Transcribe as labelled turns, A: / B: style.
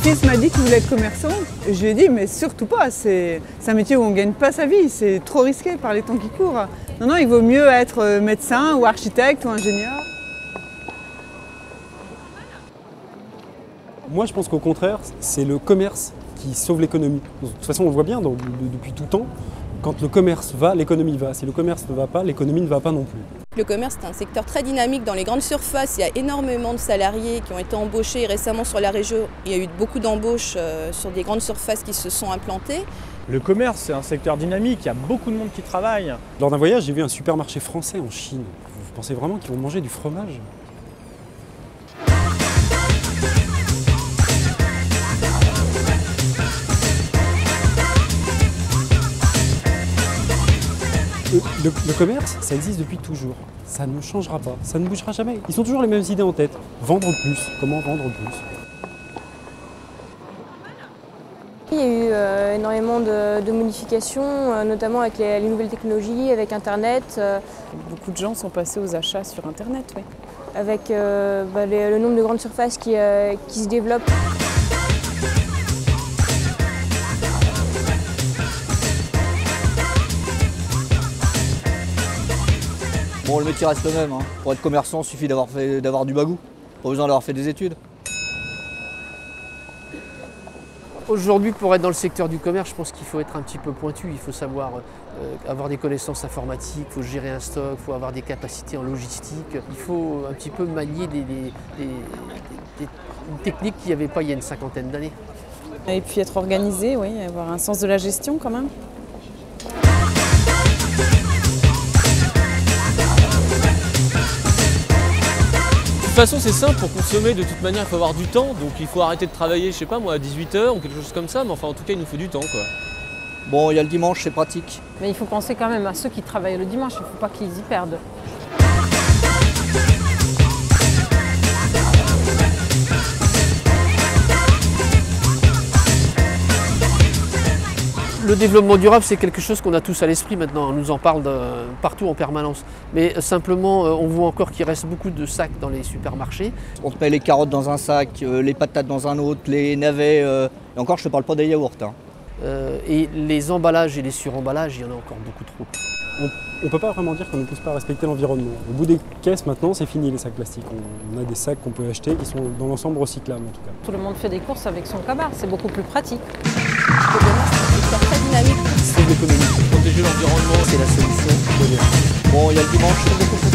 A: fils m'a dit qu'il voulait être commerçant. Et je lui ai dit, mais surtout pas, c'est un métier où on ne gagne pas sa vie, c'est trop risqué par les temps qui courent. Non, non, il vaut mieux être médecin ou architecte ou ingénieur.
B: Moi, je pense qu'au contraire, c'est le commerce qui sauve l'économie. De toute façon, on le voit bien depuis tout temps. Quand le commerce va, l'économie va. Si le commerce ne va pas, l'économie ne va pas non plus.
C: Le commerce est un secteur très dynamique dans les grandes surfaces. Il y a énormément de salariés qui ont été embauchés récemment sur la région. Il y a eu beaucoup d'embauches sur des grandes surfaces qui se sont implantées.
D: Le commerce, c'est un secteur dynamique, il y a beaucoup de monde qui travaille.
B: Lors d'un voyage, j'ai vu un supermarché français en Chine. Vous pensez vraiment qu'ils vont manger du fromage ? Le commerce, ça existe depuis toujours. Ça ne changera pas, ça ne bougera jamais. Ils ont toujours les mêmes idées en tête. Vendre plus, comment vendre plus.
E: Il y a eu énormément de modifications, notamment avec les nouvelles technologies, avec Internet.
F: Beaucoup de gens sont passés aux achats sur Internet, oui.
E: Avec le nombre de grandes surfaces qui se développent.
G: Bon, le métier reste le même. Pour être commerçant, il suffit d'avoir du bagou. Pas besoin d'avoir fait des études.
H: Aujourd'hui, pour être dans le secteur du commerce, je pense qu'il faut être un petit peu pointu. Il faut savoir avoir des connaissances informatiques, il faut gérer un stock, il faut avoir des capacités en logistique. Il faut un petit peu manier une technique qu'il n'y avait pas il y a une cinquantaine d'années.
F: Et puis être organisé, oui, avoir un sens de la gestion quand même.
I: De toute façon, c'est simple, pour consommer, de toute manière, il faut avoir du temps. Donc il faut arrêter de travailler, je sais pas moi, à 18 h ou quelque chose comme ça. Mais enfin, en tout cas, il nous faut du temps, quoi.
G: Bon, il y a le dimanche, c'est pratique.
J: Mais il faut penser quand même à ceux qui travaillent le dimanche, il ne faut pas qu'ils y perdent.
H: Le développement durable, c'est quelque chose qu'on a tous à l'esprit maintenant. On nous en parle partout en permanence. Mais simplement, on voit encore qu'il reste beaucoup de sacs dans les supermarchés.
G: On te met les carottes dans un sac, les patates dans un autre, les navets. Et encore, je ne te parle pas des yaourts.
H: Et les emballages et les suremballages, il y en a encore beaucoup trop.
B: On ne peut pas vraiment dire qu'on ne pousse pas à respecter l'environnement. Au bout des caisses, maintenant, c'est fini les sacs plastiques. On a des sacs qu'on peut acheter qui sont dans l'ensemble recyclables, en tout cas.
J: Tout le monde fait des courses avec son cabas, c'est beaucoup plus pratique.
C: Le commerce est un secteur très dynamique.
B: C'est l'économie.
I: Protéger l'environnement,
G: C'est la solution. Bon, il y a le dimanche.